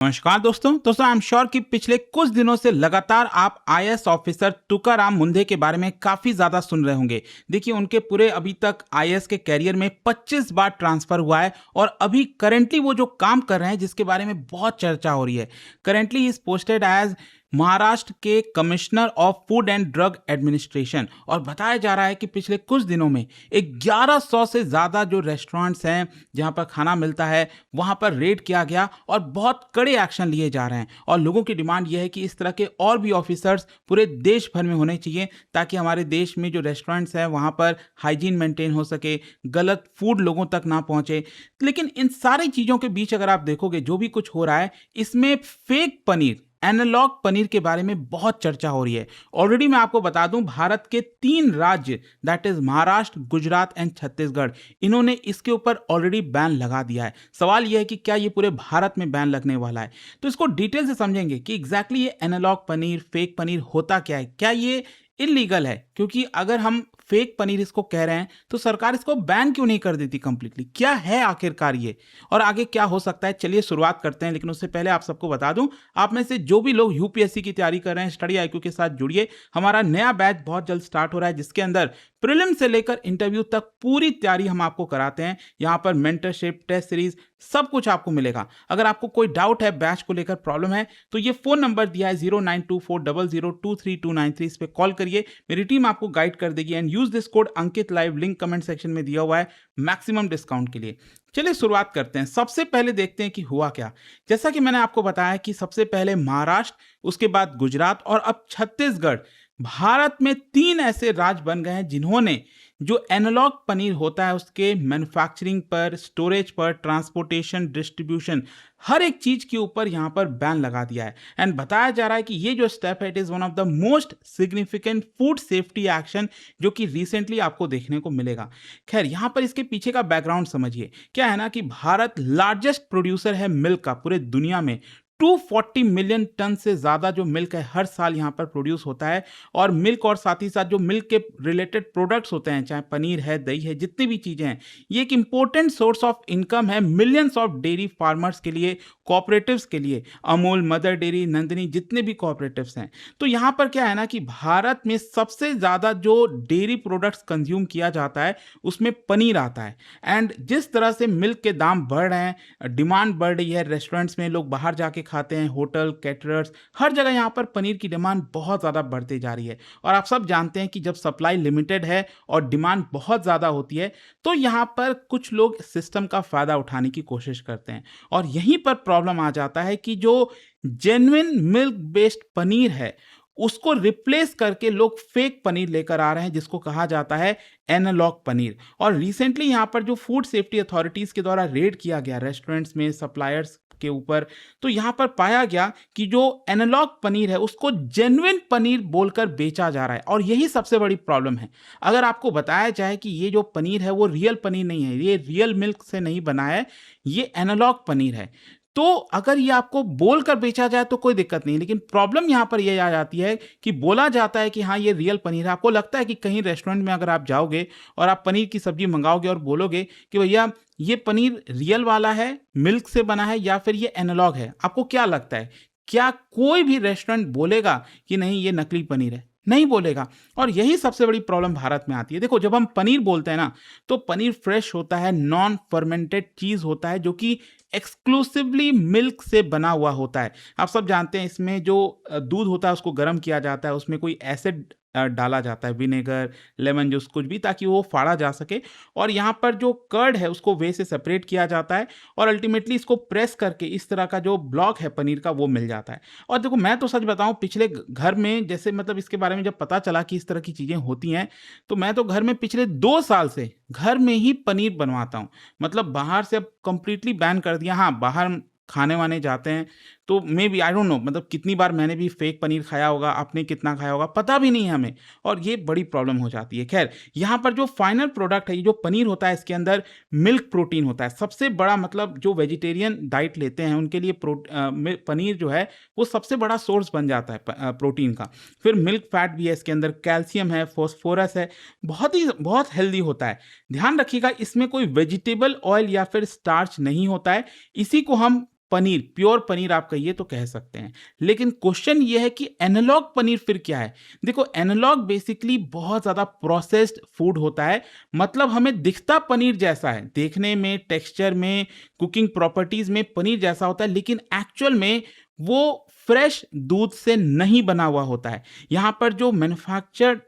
नमस्कार दोस्तों I am sure कि पिछले कुछ दिनों से लगातार आप आईएएस ऑफिसर तुकाराम मुंढे के बारे में काफी ज्यादा सुन रहे होंगे। देखिए, उनके पूरे अभी तक आईएएस के कैरियर में 25 बार ट्रांसफर हुआ है और अभी करेंटली वो जो काम कर रहे हैं जिसके बारे में बहुत चर्चा हो रही है। Currently is posted as Maharashtra के commissioner of food and drug administration और बताया जा रहा है कि पिछले कुछ दिनों में 1100 से ज़्यादा जो रेस्टोरेंट्स हैं जहां पर खाना मिलता है वहां पर रेड किया गया और बहुत कड़े एक्शन लिए जा रहे हैं। और लोगों की डिमांड यह है कि इस तरह के और भी ऑफिसर्स पूरे देश भर में होने चाहिए ताकि हमारे देश में जो रेस्टोरेंट्स हैं वहां पर हाइजीन मेंटेन हो सके, गलत फूड लोगों तक ना पहुंचे। लेकिन इन सारी चीज़ों के बीच अगर आप देखोगे जो भी कुछ हो रहा है इसमें फेक पनीर, एनालॉग पनीर के बारे में बहुत चर्चा हो रही है। ऑलरेडी मैं आपको बता दूं, भारत के 3 राज्य that is Maharashtra, Gujarat and Chhattisgarh, इन्होंने इसके ऊपर ऑलरेडी बैन लगा दिया है। सवाल यह है कि क्या ये पूरे भारत में बैन लगने वाला है। तो इसको डिटेल से समझेंगे कि एग्जैक्टली ये एनालॉग पनीर, फेक पनीर होता क्या है, क्या ये इलीगल है, क्योंकि अगर हम फेक पनीर इसको कह रहे हैं तो सरकार इसको बैन क्यों नहीं कर देती कंप्लीटली, क्या है आखिरकार ये और आगे क्या हो सकता है। चलिए शुरुआत करते हैं, लेकिन उससे पहले आप सबको बता दूं, आप में से जो भी लोग यूपीएससी की तैयारी कर रहे हैं स्टडी आईक्यू के साथ जुड़िए। हमारा नया बैच बहुत जल्द स्टार्ट हो रहा है जिसके अंदर प्रीलिम से लेकर इंटरव्यू तक पूरी तैयारी हम आपको कराते हैं। यहाँ पर मेंटरशिप, टेस्ट सीरीज, सब कुछ आपको मिलेगा। अगर आपको कोई डाउट है, बैच को लेकर प्रॉब्लम है, तो ये फोन नंबर दिया है 0924002329 इस पे कॉल करिए, मेरी टीम आपको गाइड कर देगी। And use this code Ankit live, link comment section में दिया हुआ है मैक्सिमम डिस्काउंट के लिए। चलिए शुरुआत करते हैं। सबसे पहले देखते हैं कि हुआ क्या। जैसा कि मैंने आपको बताया कि सबसे पहले महाराष्ट्र, उसके बाद गुजरात और अब छत्तीसगढ़, भारत में 3 ऐसे राज्य बन गए हैं जिन्होंने जो एनालॉग पनीर होता है उसके मैन्युफैक्चरिंग पर, स्टोरेज पर, ट्रांसपोर्टेशन, डिस्ट्रीब्यूशन, हर एक चीज के ऊपर यहां पर बैन लगा दिया है। एंड बताया जा रहा है कि ये जो स्टेप है it is one of the most significant food safety action जो कि रिसेंटली आपको देखने को मिलेगा। खैर, यहां पर इसके पीछे का बैकग्राउंड समझिए। क्या है ना कि भारत लार्जेस्ट प्रोड्यूसर है मिल्क का पूरे दुनिया में। 240 मिलियन टन से ज़्यादा जो मिल्क है हर साल यहाँ पर प्रोड्यूस होता है। और मिल्क और साथ ही साथ जो मिल्क के रिलेटेड प्रोडक्ट्स होते हैं, चाहे पनीर है, दही है, जितनी भी चीज़ें हैं, ये एक इंपॉर्टेंट सोर्स ऑफ इनकम है मिलियंस ऑफ डेयरी फार्मर्स के लिए, कोऑपरेटिव्स के लिए, अमूल, मदर डेयरी, नंदिनी, जितने भी कोऑपरेटिव्स हैं। तो यहाँ पर क्या है ना कि भारत में सबसे ज़्यादा जो डेयरी प्रोडक्ट्स कंज्यूम किया जाता है उसमें पनीर आता है। एंड जिस तरह से मिल्क के दाम बढ़ रहे हैं, डिमांड बढ़ रही है, रेस्टोरेंट्स में लोग बाहर जाके खाते हैं, होटल, कैटरर्स, हर जगह यहाँ पर पनीर की डिमांड बहुत ज़्यादा बढ़ती जा रही है। और आप सब जानते हैं कि जब सप्लाई लिमिटेड है और डिमांड बहुत ज़्यादा होती है तो यहाँ पर कुछ लोग सिस्टम का फ़ायदा उठाने की कोशिश करते हैं। और यहीं पर प्रॉब्लम आ जाता है कि जो जेन्युइन मिल्क बेस्ड पनीर है उसको रिप्लेस करके लोग फेक पनीर लेकर आ रहे हैं जिसको कहा जाता है एनालॉग पनीर। और रिसेंटली यहाँ पर जो फूड सेफ्टी अथॉरिटीज़ के द्वारा रेड किया गया रेस्टोरेंट्स में, सप्लायर्स के ऊपर, तो यहाँ पर पाया गया कि जो एनालॉग पनीर है उसको जेन्युइन पनीर बोलकर बेचा जा रहा है। और यही सबसे बड़ी प्रॉब्लम है। अगर आपको बताया जाए कि ये जो पनीर है वो रियल पनीर नहीं है, ये रियल मिल्क से नहीं बना है, ये एनालॉग पनीर है, तो अगर ये आपको बोलकर बेचा जाए तो कोई दिक्कत नहीं। लेकिन प्रॉब्लम यहाँ पर ये आ जाती है कि बोला जाता है कि हाँ ये रियल पनीर है। आपको लगता है कि कहीं रेस्टोरेंट में अगर आप जाओगे और आप पनीर की सब्जी मंगाओगे और बोलोगे कि भैया ये पनीर रियल वाला है, मिल्क से बना है या फिर ये एनालॉग है, आपको क्या लगता है, क्या कोई भी रेस्टोरेंट बोलेगा कि नहीं ये नकली पनीर है? नहीं बोलेगा। और यही सबसे बड़ी प्रॉब्लम भारत में आती है। देखो, जब हम पनीर बोलते हैं ना तो पनीर फ्रेश होता है, नॉन फर्मेंटेड चीज होता है जो कि एक्सक्लूसिवली मिल्क से बना हुआ होता है। आप सब जानते हैं इसमें जो दूध होता है उसको गर्म किया जाता है, उसमें कोई एसिड डाला जाता है, विनेगर, लेमन जूस, कुछ भी, ताकि वो फाड़ा जा सके। और यहाँ पर जो कर्ड है उसको वे से सेपरेट किया जाता है और अल्टीमेटली इसको प्रेस करके इस तरह का जो ब्लॉक है पनीर का वो मिल जाता है। और देखो, मैं तो सच बताऊं, पिछले घर में जैसे मतलब इसके बारे में जब पता चला कि इस तरह की चीज़ें होती हैं तो मैं तो घर में पिछले 2 साल से घर में ही पनीर बनवाता हूँ। मतलब बाहर से अब कंप्लीटली बैन कर दिया। हाँ, बाहर खाने वाने जाते हैं तो maybe I don't know, मतलब कितनी बार मैंने भी फेक पनीर खाया होगा, आपने कितना खाया होगा, पता भी नहीं है हमें। और ये बड़ी प्रॉब्लम हो जाती है। खैर, यहाँ पर जो फाइनल प्रोडक्ट है, ये जो पनीर होता है, इसके अंदर मिल्क प्रोटीन होता है। सबसे बड़ा मतलब जो वेजिटेरियन डाइट लेते हैं उनके लिए पनीर जो है वो सबसे बड़ा सोर्स बन जाता है प्रोटीन का। फिर मिल्क फैट भी है इसके अंदर, कैल्शियम है, फॉस्फोरस है, बहुत हेल्दी होता है। ध्यान रखिएगा, इसमें कोई वेजिटेबल ऑयल या फिर स्टार्च नहीं होता है। इसी को हम पनीर, प्योर पनीर आप कहिए तो कह सकते हैं। लेकिन क्वेश्चन ये है कि एनालॉग पनीर फिर क्या है? देखो, एनालॉग बेसिकली बहुत ज़्यादा प्रोसेस्ड फूड होता है। मतलब हमें दिखता पनीर जैसा है, देखने में, टेक्सचर में, कुकिंग प्रॉपर्टीज़ में पनीर जैसा होता है, लेकिन एक्चुअल में वो फ्रेश दूध से नहीं बना हुआ होता है। यहाँ पर जो मैन्युफैक्चर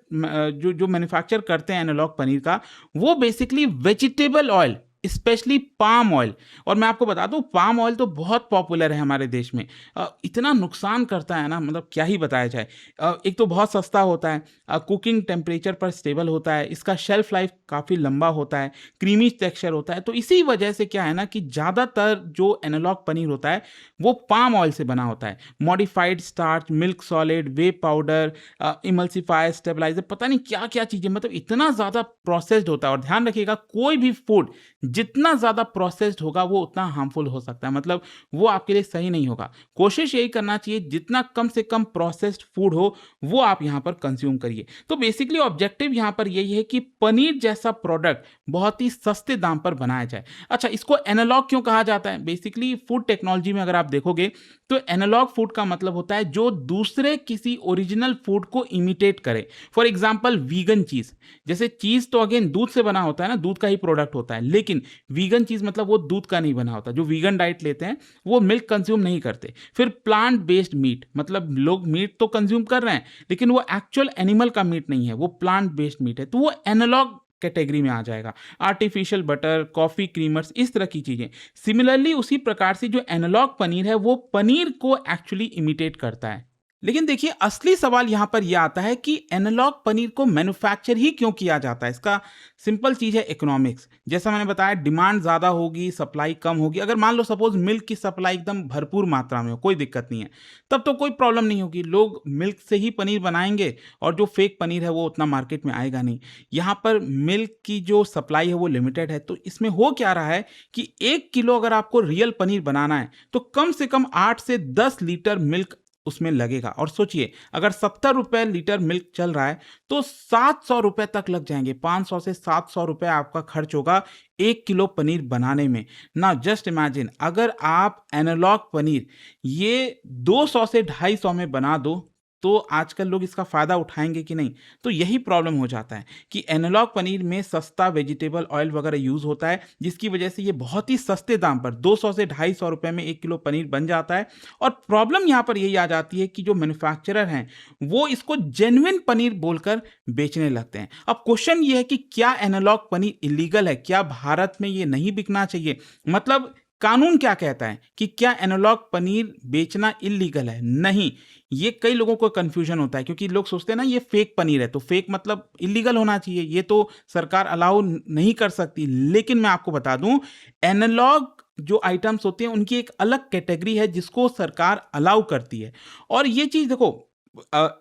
करते हैं एनालॉग पनीर का, वो basically vegetable oil, specially palm oil. और मैं आपको बता दूं, पाम ऑयल तो बहुत पॉपुलर है हमारे देश में। इतना नुकसान करता है ना, मतलब क्या ही बताया जाए। एक तो बहुत सस्ता होता है, कुकिंग टेम्परेचर पर स्टेबल होता है, इसका शेल्फ लाइफ काफ़ी लंबा होता है, क्रीमी टेक्सचर होता है। तो इसी वजह से क्या है ना कि ज़्यादातर जो एनालॉग पनीर होता है वो पाम ऑयल से बना होता है। मॉडिफाइड स्टार्च, मिल्क सॉलिड, वे पाउडर, इमल्सिफायर, स्टेबलाइजर, पता नहीं क्या क्या चीज़ें, मतलब इतना ज़्यादा प्रोसेस्ड होता है। और ध्यान रखिएगा, कोई भी फूड जितना ज़्यादा प्रोसेस्ड होगा वो उतना हार्मफुल हो सकता है, मतलब वो आपके लिए सही नहीं होगा। कोशिश यही करना चाहिए जितना कम से कम प्रोसेस्ड फूड हो वो आप यहाँ पर कंज्यूम करिए। तो बेसिकली ऑब्जेक्टिव यहाँ पर यही है कि पनीर जैसा प्रोडक्ट बहुत ही सस्ते दाम पर बनाया जाए। अच्छा, इसको एनालॉग क्यों कहा जाता है? बेसिकली फूड टेक्नोलॉजी में अगर आप देखोगे तो एनालॉग फूड का मतलब होता है जो दूसरे किसी ओरिजिनल फूड को इमिटेट करे। फॉर एग्जाम्पल वीगन चीज, जैसे चीज तो अगेन दूध से बना होता है ना, दूध का ही प्रोडक्ट होता है, लेकिन वीगन चीज मतलब वो दूध का नहीं बना होता। जो वीगन डाइट लेते हैं वो मिल्क कंज्यूम नहीं करते। फिर प्लांट बेस्ड मीट, मतलब लोग मीट तो कंज्यूम कर रहे हैं लेकिन वो एक्चुअल एनिमल का मीट नहीं है, वो प्लांट बेस्ड मीट है, तो वो एनालॉग कैटेगरी में आ जाएगा। आर्टिफिशियल बटर, कॉफी क्रीमर्स, इस तरह की चीजें। सिमिलरली उसी प्रकार से जो एनालॉग पनीर है वो पनीर को एक्चुअली इमिटेट करता है। लेकिन देखिए, असली सवाल यहां पर यह आता है कि एनालॉग पनीर को मैन्युफैक्चर ही क्यों किया जाता है? इसका सिंपल चीज है इकोनॉमिक्स। जैसा मैंने बताया, डिमांड ज्यादा होगी, सप्लाई कम होगी। अगर मान लो सपोज मिल्क की सप्लाई एकदम भरपूर मात्रा में हो, कोई दिक्कत नहीं है, तब तो कोई प्रॉब्लम नहीं होगी, लोग मिल्क से ही पनीर बनाएंगे और जो फेक पनीर है वो उतना मार्केट में आएगा नहीं। यहाँ पर मिल्क की जो सप्लाई है वो लिमिटेड है, तो इसमें हो क्या रहा है कि 1 किलो अगर आपको रियल पनीर बनाना है तो कम से कम 8 से 10 लीटर मिल्क उसमें लगेगा। और सोचिए, अगर 70 रुपए लीटर मिल्क चल रहा है तो 700 रुपए तक लग जाएंगे। 500 से 700 रुपए आपका खर्च होगा 1 किलो पनीर बनाने में ना। जस्ट इमेजिन, अगर आप एनालॉग पनीर ये 200 से 250 में बना दो तो आजकल लोग इसका फायदा उठाएंगे कि नहीं? तो यही प्रॉब्लम हो जाता है कि एनालॉग पनीर में सस्ता वेजिटेबल ऑयल वगैरह यूज होता है, जिसकी वजह से ये बहुत ही सस्ते दाम पर 200 से 250 रुपए में 1 किलो पनीर बन जाता है। और प्रॉब्लम यहाँ पर यही आ जाती है कि जो मैन्युफैक्चरर हैं वो इसको जेन्युइन पनीर बोलकर बेचने लगते हैं। अब क्वेश्चन ये है कि क्या एनालॉग पनीर इलीगल है? क्या भारत में ये नहीं बिकना चाहिए? मतलब कानून क्या कहता है कि क्या एनालॉग पनीर बेचना इलीगल है? नहीं। ये कई लोगों को कंफ्यूजन होता है, क्योंकि लोग सोचते हैं ना ये फेक पनीर है तो फेक मतलब इलीगल होना चाहिए, ये तो सरकार अलाउ नहीं कर सकती। लेकिन मैं आपको बता दूं, एनालॉग जो आइटम्स होते हैं उनकी एक अलग कैटेगरी है जिसको सरकार अलाउ करती है। और ये चीज देखो,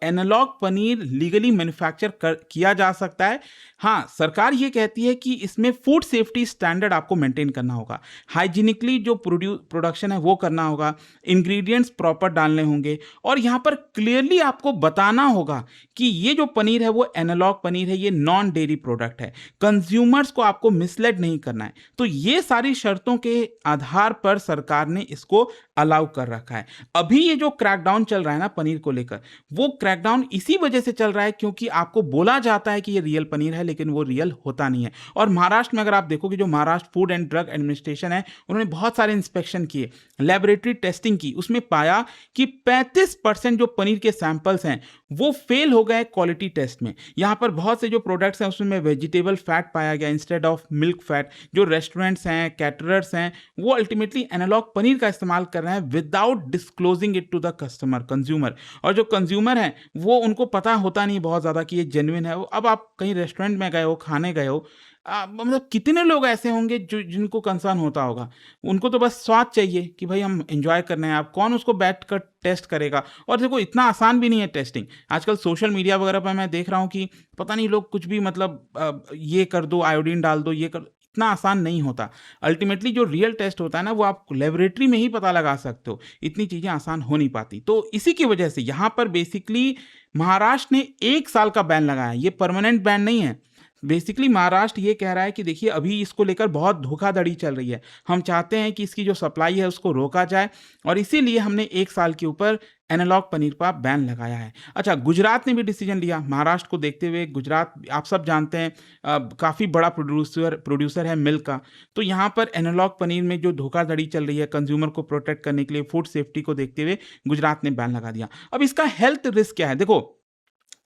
एनालॉग पनीर लीगली मैन्युफैक्चर किया जा सकता है। हाँ, सरकार ये कहती है कि इसमें फूड सेफ्टी स्टैंडर्ड आपको मेंटेन करना होगा, हाइजीनिकली जो प्रोडक्शन है वो करना होगा, इंग्रेडिएंट्स प्रॉपर डालने होंगे, और यहाँ पर क्लियरली आपको बताना होगा कि ये जो पनीर है वो एनालॉग पनीर है, ये नॉन डेयरी प्रोडक्ट है। कंज्यूमर्स को आपको मिसलेड नहीं करना है। तो ये सारी शर्तों के आधार पर सरकार ने इसको अलाउ कर रखा है। अभी ये जो क्रैकडाउन चल रहा है ना पनीर को लेकर, वो क्रैकडाउन इसी वजह से चल रहा है क्योंकि आपको बोला जाता है कि ये रियल पनीर है, लेकिन वो रियल होता नहीं है। और महाराष्ट्र में अगर आप देखोगे, जो Maharashtra food and drug administration है, उन्होंने बहुत सारे इंस्पेक्शन किए, लैबोरेटरी टेस्टिंग की, उसमें पाया कि 35% जो पनीर के सैंपल्स हैं वो फेल हो गए क्वालिटी टेस्ट में। यहां पर बहुत से जो प्रोडक्ट्स हैं उसमें वेजिटेबल फैट पाया गया इंस्टेड ऑफ मिल्क फैट। जो रेस्टोरेंट्स हैं, कैटरर्स हैं, वो अल्टीमेटली एनालॉग पनीर का इस्तेमाल कर रहे हैं without disclosing it to the consumer. और जो कंज्यूमर हैं वो, उनको पता होता नहीं बहुत ज़्यादा कि ये जेन्युइन है। अब आप कहीं रेस्टोरेंट में गए हो, खाने गए हो, मतलब कितने लोग ऐसे होंगे जो जिनको कंसर्न होता होगा? उनको तो बस स्वाद चाहिए कि भाई हम एंजॉय करने हैं। आप कौन उसको बैठ कर टेस्ट करेगा? और देखो, इतना आसान भी नहीं है टेस्टिंग। आजकल सोशल मीडिया वगैरह पर मैं देख रहा हूँ कि पता नहीं लोग कुछ भी, मतलब ये कर दो, आयोडीन डाल दो, ये कर, इतना आसान नहीं होता। अल्टीमेटली जो रियल टेस्ट होता है ना वो आप लेबोरेटरी में ही पता लगा सकते हो, इतनी चीज़ें आसान हो नहीं पाती। तो इसी की वजह से यहाँ पर बेसिकली महाराष्ट्र ने 1 साल का बैन लगाया। ये परमानेंट बैन नहीं है, बेसिकली महाराष्ट्र ये कह रहा है कि देखिए अभी इसको लेकर बहुत धोखाधड़ी चल रही है। हम चाहते हैं कि इसकी जो सप्लाई है उसको रोका जाए और इसीलिए हमने 1 साल के ऊपर एनालॉग पनीर पर बैन लगाया है। अच्छा, गुजरात ने भी डिसीजन लिया महाराष्ट्र को देखते हुए। गुजरात आप सब जानते हैं काफ़ी बड़ा प्रोड्यूसर है मिल्क का। तो यहाँ पर एनालॉग पनीर में जो धोखाधड़ी चल रही है कंज्यूमर को प्रोटेक्ट करने के लिए, फूड सेफ्टी को देखते हुए गुजरात ने बैन लगा दिया। अब इसका हेल्थ रिस्क क्या है? देखो,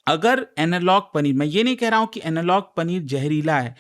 अगर एनालॉग पनीर, मैं ये नहीं कह रहा हूँ कि एनालॉग पनीर जहरीला है,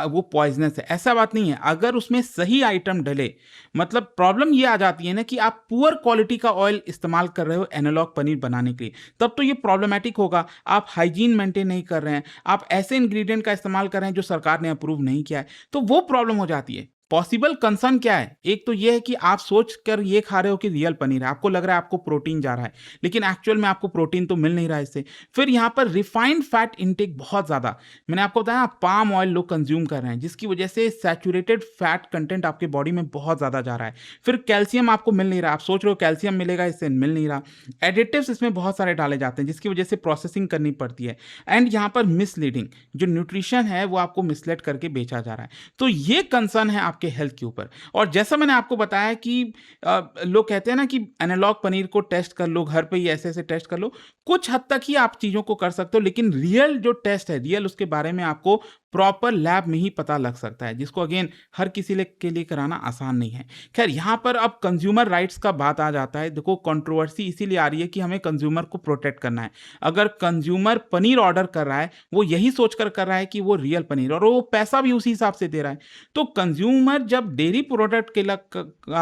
वो पॉइजनस है, ऐसा बात नहीं है। अगर उसमें सही आइटम डले, मतलब प्रॉब्लम ये आ जाती है ना कि आप पुअर क्वालिटी का ऑयल इस्तेमाल कर रहे हो एनालॉग पनीर बनाने के लिए, तब तो ये प्रॉब्लमेटिक होगा। आप हाइजीन मेंटेन नहीं कर रहे हैं, आप ऐसे इंग्रेडिएंट का इस्तेमाल कर रहे हैं जो सरकार ने अप्रूव नहीं किया है, तो वो प्रॉब्लम हो जाती है। पॉसिबल कंसर्न क्या है? एक तो ये है कि आप सोच कर ये खा रहे हो कि रियल पनीर है, आपको लग रहा है आपको प्रोटीन जा रहा है, लेकिन एक्चुअल में आपको प्रोटीन तो मिल नहीं रहा है इससे। फिर यहाँ पर रिफाइंड फैट इंटेक बहुत ज़्यादा, मैंने आपको बताया पाम ऑयल लोग कंज्यूम कर रहे हैं, जिसकी वजह से सैचुरेटेड फैट कंटेंट आपके बॉडी में बहुत ज़्यादा जा रहा है। फिर कैल्शियम आपको मिल नहीं रहा, आप सोच रहे हो कैल्शियम मिलेगा, इससे मिल नहीं रहा। एडिटिव्स इसमें बहुत सारे डाले जाते हैं जिसकी वजह से प्रोसेसिंग करनी पड़ती है। एंड यहाँ पर मिसलीडिंग, जो न्यूट्रिशन है वो आपको मिसलेड करके बेचा जा रहा है। तो ये कंसर्न है आपके हेल्थ के ऊपर। और जैसा मैंने आपको बताया कि लोग कहते हैं ना कि एनालॉग पनीर को टेस्ट कर लो, घर पे ही ऐसे ऐसे टेस्ट कर लो, कुछ हद तक ही आप चीज़ों को कर सकते हो, लेकिन रियल जो टेस्ट है, रियल उसके बारे में आपको प्रॉपर लैब में ही पता लग सकता है, जिसको अगेन हर किसी के लिए कराना आसान नहीं है। खैर, यहाँ पर अब कंज्यूमर राइट्स का बात आ जाता है। देखो, कंट्रोवर्सी इसीलिए आ रही है कि हमें कंज्यूमर को प्रोटेक्ट करना है। अगर कंज्यूमर पनीर ऑर्डर कर रहा है, वो यही सोचकर कर रहा है कि वो रियल पनीर, और वो पैसा भी उसी हिसाब से दे रहा है, तो कंज्यूमर जब डेयरी प्रोडक्ट के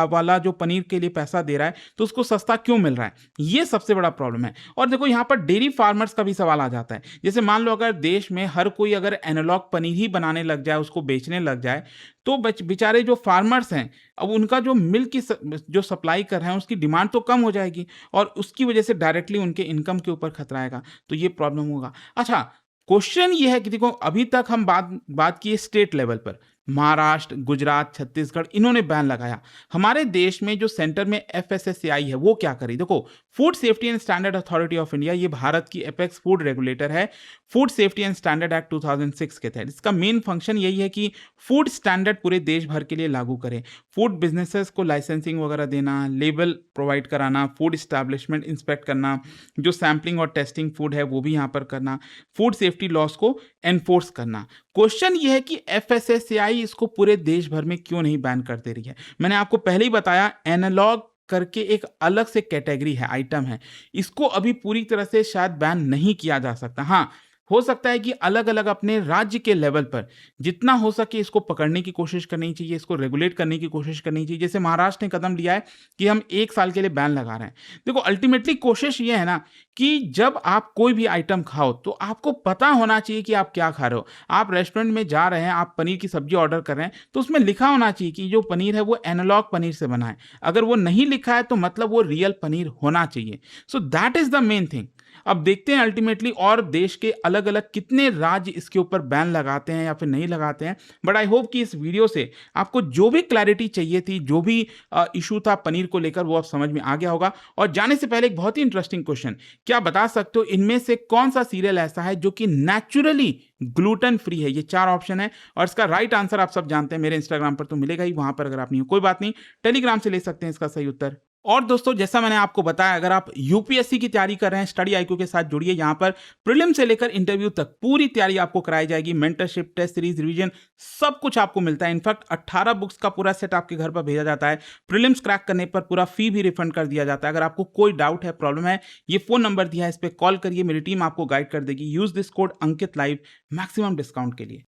वाला जो पनीर के लिए पैसा दे रहा है, तो उसको सस्ता क्यों मिल रहा है? ये सबसे बड़ा प्रॉब्लम है। और देखो, यहाँ पर डेयरी फार्मर्स का भी सवाल आ जाता है। जैसे मान लो अगर देश में हर कोई अगर एनालॉग पनीर ही बनाने लग जाए, उसको बेचने लग जाए, तो बेचारे जो फार्मर्स हैं, अब उनका जो मिल्क की जो सप्लाई कर रहे हैं उसकी डिमांड तो कम हो जाएगी, और उसकी वजह से डायरेक्टली उनके इनकम के ऊपर खतरा आएगा, तो ये प्रॉब्लम होगा। अच्छा, क्वेश्चन ये है कि देखो, अभी तक हम बात की स्टेट लेवल पर, महाराष्ट्र, गुजरात, छत्तीसगढ़, इन्होंने बैन लगाया। हमारे देश में जो सेंटर में FSSAI है वो क्या करी? देखो, food safety and standard authority of India, ये भारत की एपेक्स फूड रेगुलेटर है, food safety and standard act 2006 के तहत। इसका मेन फंक्शन यही है कि फूड स्टैंडर्ड पूरे देश भर के लिए लागू करें, फूड बिजनेसेस को लाइसेंसिंग वगैरह देना, लेबल प्रोवाइड कराना, फूड इस्टेब्लिशमेंट इंस्पेक्ट करना, जो सैम्पलिंग और टेस्टिंग फूड है वो भी यहाँ पर करना, फूड सेफ्टी लॉस को एनफोर्स करना। क्वेश्चन ये है कि FSSAI इसको पूरे देश भर में क्यों नहीं बैन कर दे रही है? मैंने आपको पहले ही बताया, एनालॉग करके एक अलग से कैटेगरी है, आइटम है, इसको अभी पूरी तरह से शायद बैन नहीं किया जा सकता। हाँ, हो सकता है कि अलग अलग अपने राज्य के लेवल पर जितना हो सके इसको पकड़ने की कोशिश करनी चाहिए, इसको रेगुलेट करने की कोशिश करनी चाहिए। जैसे महाराष्ट्र ने कदम लिया है कि हम 1 साल के लिए बैन लगा रहे हैं। देखो, अल्टीमेटली कोशिश ये है ना कि जब आप कोई भी आइटम खाओ तो आपको पता होना चाहिए कि आप क्या खा रहे हो। आप रेस्टोरेंट में जा रहे हैं, आप पनीर की सब्जी ऑर्डर कर रहे हैं, तो उसमें लिखा होना चाहिए कि जो पनीर है वो एनालॉग पनीर से बना है। अगर वो नहीं लिखा है तो मतलब वो रियल पनीर होना चाहिए। So that is the main thing. अब देखते हैं अल्टीमेटली और देश के अलग अलग कितने राज्य इसके ऊपर बैन लगाते हैं या फिर नहीं लगाते हैं। बट आई होप कि इस वीडियो से आपको जो भी क्लैरिटी चाहिए थी, जो भी इशू था पनीर को लेकर, वो अब समझ में आ गया होगा। और जाने से पहले एक बहुत ही इंटरेस्टिंग क्वेश्चन, क्या बता सकते हो इनमें से कौन सा सीरियल ऐसा है जो कि नेचुरली ग्लूटेन फ्री है? ये 4 ऑप्शन है और इसका राइट आंसर आप सब जानते हैं, मेरे इंस्टाग्राम पर तो मिलेगा ही, वहां पर अगर आप नहीं हो कोई बात नहीं, टेलीग्राम से ले सकते हैं इसका सही उत्तर। और दोस्तों, जैसा मैंने आपको बताया, अगर आप यूपीएससी की तैयारी कर रहे हैं, स्टडी आईक्यू के साथ जुड़िए। यहाँ पर प्रीलिम से लेकर इंटरव्यू तक पूरी तैयारी आपको कराई जाएगी। मेंटरशिप, टेस्ट सीरीज, रिवीजन, सब कुछ आपको मिलता है। इनफैक्ट 18 बुक्स का पूरा सेट आपके घर पर भेजा जाता है। प्रीलिम्स क्रैक करने पर पूरा फी भी रिफंड कर दिया जाता है। अगर आपको कोई डाउट है, प्रॉब्लम है, ये फोन नंबर दिया है, इस पर कॉल करिए, मेरी टीम आपको गाइड कर देगी। Use this code Ankit live maximum discount के लिए।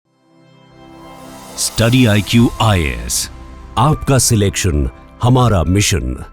स्टडी IQ IAS, आपका सिलेक्शन हमारा मिशन।